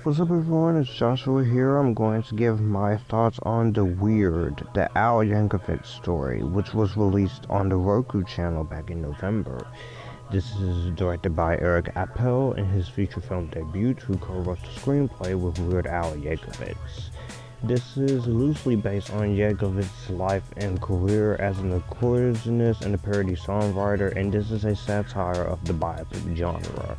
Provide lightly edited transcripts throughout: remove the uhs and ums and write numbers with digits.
What's up everyone, it's Joshua here. I'm going to give my thoughts on the Al Yankovic Story, which was released on the Roku channel back in November. This is directed by Appel in his feature film debut, who co-wrote the screenplay with Weird Al Yankovic. This is loosely based on Yankovic's life and career as an accordionist and a parody songwriter, and this is a satire of the biopic genre.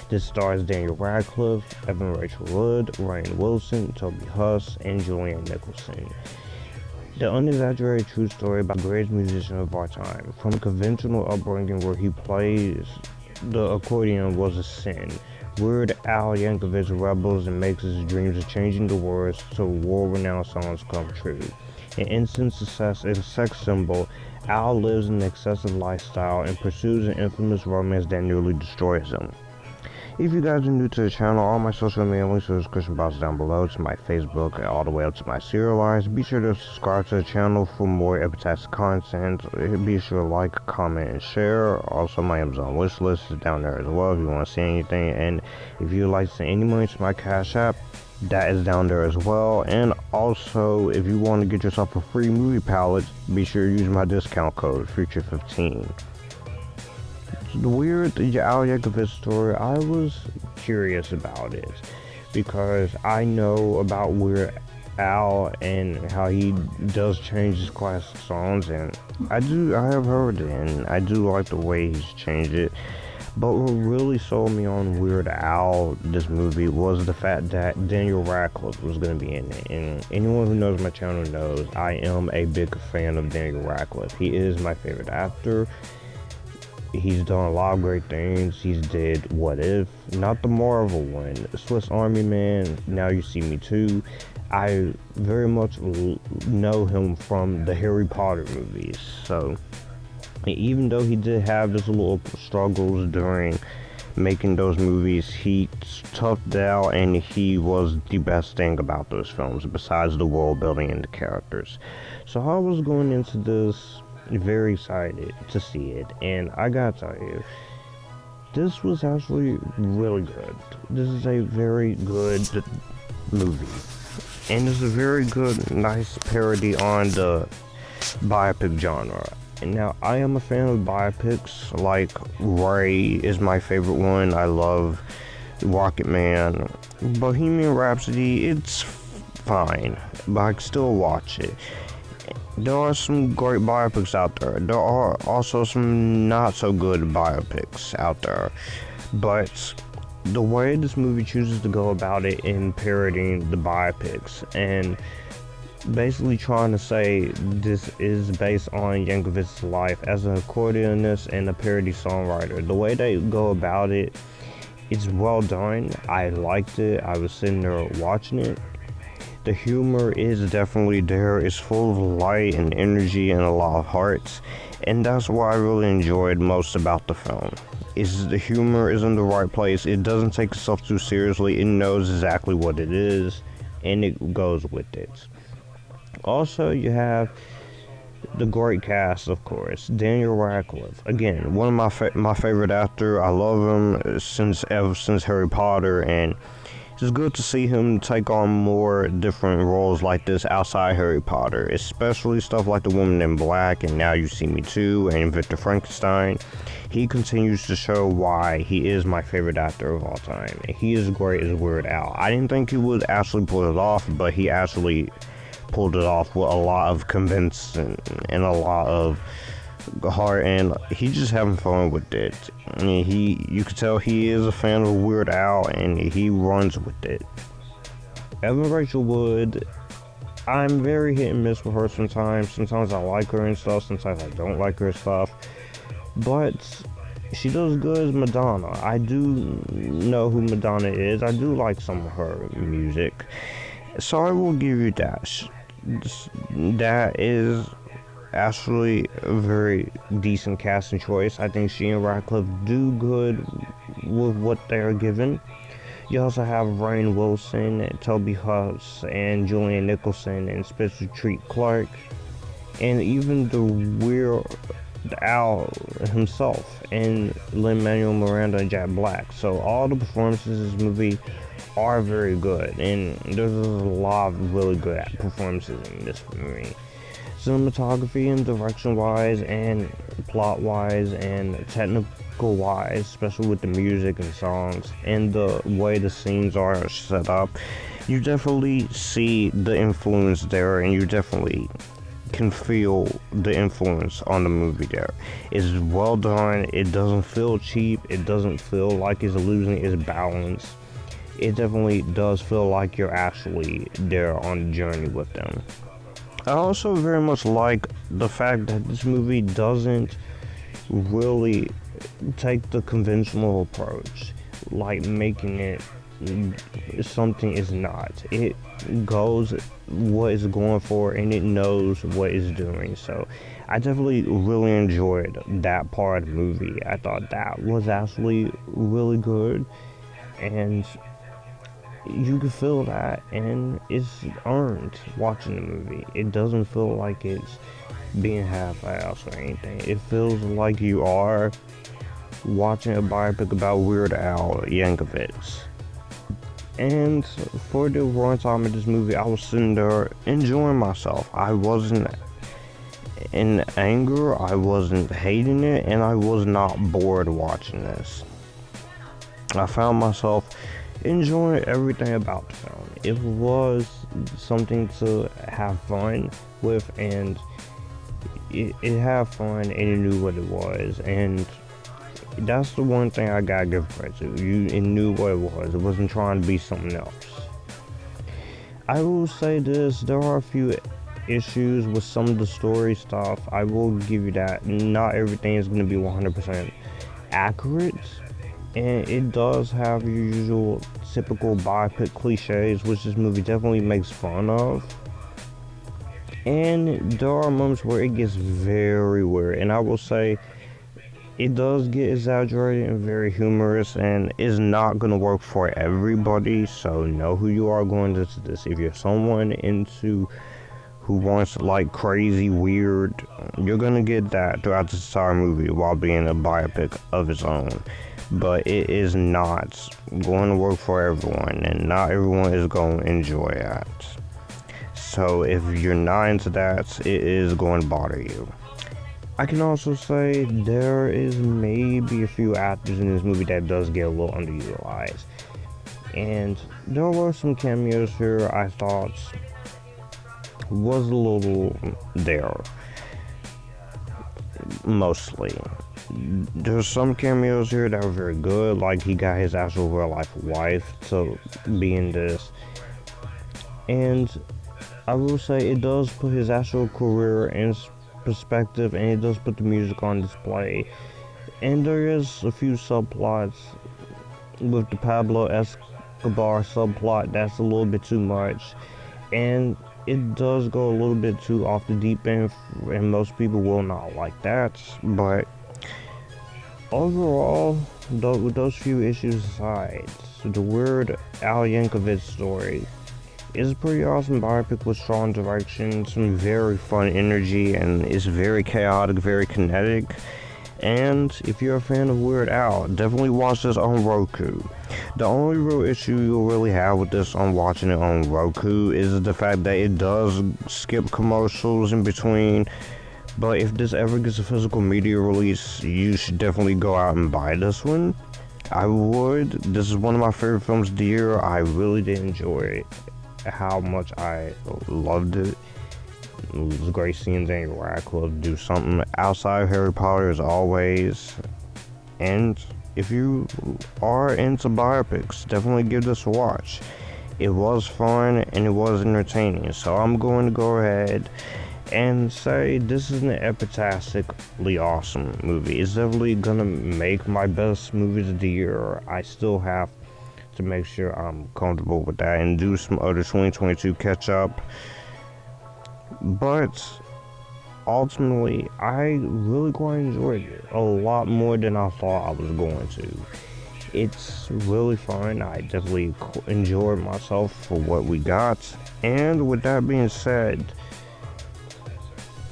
This stars Daniel Radcliffe, Evan Rachel Wood, Rainn Wilson, Toby Huss, and Julianne Nicholson. The unexaggerated true story about the greatest musician of our time. From a conventional upbringing where he plays the accordion was a sin, Weird Al Yankovic rebels and makes his dreams of changing the world so world-renowned songs come true. An instant success and sex symbol, Al lives an excessive lifestyle and pursues an infamous romance that nearly destroys him. If you guys are new to the channel, all my social media links are in the description box down below, to my Facebook and all the way up to my serialized. Be sure to subscribe to the channel for more Epictastic content. Be sure to like, comment, and share. Also, my Amazon wish list is down there as well if you want to see anything. And if you'd like to send any money to my Cash App, that is down there as well. And also, if you want to get yourself a free movie palette, be sure to use my discount code, Future15. The Weird Al Yankovic Story, I was curious about it because I know about Weird Al and how he does change his classic songs, and I have heard it and I do like the way he's changed it. But what really sold me on Weird Al, this movie, was the fact that Daniel Radcliffe was going to be in it. And anyone who knows my channel knows I am a big fan of Daniel Radcliffe. He is my favorite actor. He's done a lot of great things. He's did What If, not the Marvel one, Swiss Army Man, Now You See Me Too. I very much know him from the Harry Potter movies. So, even though he did have his little struggles during making those movies, he toughed out and he was the best thing about those films, besides the world building and the characters. So I was going into this very excited to see it, and I gotta tell you, this was actually really good. This is a very good movie, and it's a very good, nice parody on the biopic genre. And now, I am a fan of biopics. Like Ray is my favorite one. I love Rocket Man. Bohemian Rhapsody, it's fine, but I can still watch it. There are some great biopics out there. There are also some not so good biopics out there. But the way this movie chooses to go about it in parodying the biopics and basically trying to say this is based on Yankovic's life as an accordionist and a parody songwriter. The way they go about it, it's well done. I liked it. I was sitting there watching it. The humor is definitely there. It's full of light and energy and a lot of hearts, and that's what I really enjoyed most about the film. Is the humor is in the right place. It doesn't take itself too seriously. It knows exactly what it is, and it goes with it. Also, you have the great cast, of course. Daniel Radcliffe, again, one of my favorite actor. I love him ever since Harry Potter, and it's good to see him take on more different roles like this outside Harry Potter, especially stuff like The Woman in Black and Now You See Me Too and Victor Frankenstein. He continues to show why he is my favorite actor of all time, and he is great as Weird Al. I didn't think he would actually pull it off, but he actually pulled it off with a lot of convincing and a lot of heart, and he's just having fun with it. I mean, you can tell he is a fan of Weird Al, and he runs with it. Evan Rachel Wood, I'm very hit and miss with her sometimes. Sometimes I like her and stuff, sometimes I don't like her stuff, but she does good as Madonna. I do know who Madonna is. I do like some of her music, so I will give you that. That is actually a very decent casting choice. I think she and Radcliffe do good with what they are given. You also have Rainn Wilson, Toby Huss, and Julianne Nicholson, and Spencer Treat Clark, and even the Weird Al himself, and Lin-Manuel Miranda and Jack Black. So all the performances in this movie are very good, and there's a lot of really good performances in this movie. Cinematography and direction wise, and plot wise, and technical wise, especially with the music and songs, and the way the scenes are set up, you definitely see the influence there, and you definitely can feel the influence on the movie there. It's well done. It doesn't feel cheap. It doesn't feel like it's losing its balance. It definitely does feel like you're actually there on the journey with them. I also very much like the fact that this movie doesn't really take the conventional approach, like making it something it's not. It goes what it's going for, and it knows what it's doing. So I definitely really enjoyed that part of the movie. I thought that was actually really good, and you can feel that, and it's earned watching the movie. It doesn't feel like it's being half-assed or anything. It feels like you are watching a biopic about Weird Al Yankovic. And for the runtime of this movie, I was sitting there enjoying myself. I wasn't in anger, I wasn't hating it, and I was not bored watching this. I found myself enjoying everything about the film. It was something to have fun with, and it had fun, and it knew what it was, and that's the one thing I gotta give credit to. It knew what it was. It wasn't trying to be something else. I will say this, there are a few issues with some of the story stuff. I will give you that. Not everything is going to be 100% accurate, and it does have your usual typical biopic cliches, which this movie definitely makes fun of. And there are moments where it gets very weird, and I will say it does get exaggerated and very humorous, and is not going to work for everybody, so know who you are going into this. If you're someone who wants like crazy weird, you're going to get that throughout the entire movie while being a biopic of its own. But it is not going to work for everyone, and not everyone is going to enjoy that. So if you're not into that, it is going to bother you. I can also say there is maybe a few actors in this movie that does get a little underutilized. And there were some cameos here I thought was a little there. Mostly. There's some cameos here that were very good, like he got his actual real life wife to be in this. And I will say it does put his actual career in perspective, and it does put the music on display. And there is a few subplots with the Pablo Escobar subplot that's a little bit too much, and it does go a little bit too off the deep end, and most people will not like that. But overall, with those few issues aside, the Weird Al Yankovic Story is a pretty awesome biopic with strong direction, some very fun energy, and it's very chaotic, very kinetic. And if you're a fan of Weird Al, definitely watch this on Roku. The only real issue you'll really have with this on watching it on Roku is the fact that it does skip commercials in between. But if this ever gets a physical media release, you should definitely go out and buy this one. I would. This is one of my favorite films of the year. I really did enjoy it. How much I loved it. It was great seeing Daniel Radcliffe do something outside of Harry Potter as always. And if you are into biopics, definitely give this a watch. It was fun and it was entertaining. So I'm going to go ahead and say this is an epictastically awesome movie. It's definitely gonna make my best movies of the year. I still have to make sure I'm comfortable with that and do some other 2022 catch up. But ultimately, I really quite enjoyed it a lot more than I thought I was going to. It's really fun. I definitely enjoyed myself for what we got. And with that being said,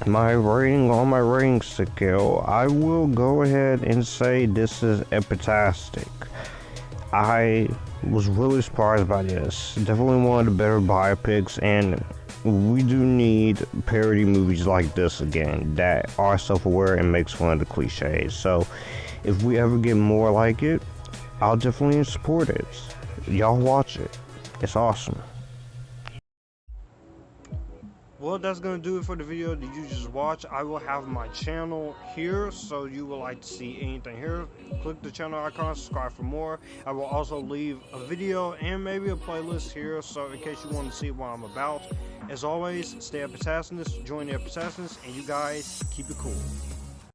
my rating on my rating scale, I will go ahead and say this is epitastic. I Was really surprised by this. Definitely one of the better biopics, and we do need parody movies like this again that are self-aware and makes fun of the cliches. So if we ever get more like it, I'll definitely support it. Y'all watch it. It's awesome. Well, that's gonna do it for the video that you just watched. I will have my channel here, so you would like to see anything here, click the channel icon, subscribe for more. I will also leave a video and maybe a playlist here, so in case you want to see what I'm about. As always, stay Epictasticness, join the Epictasticness, and you guys keep it cool.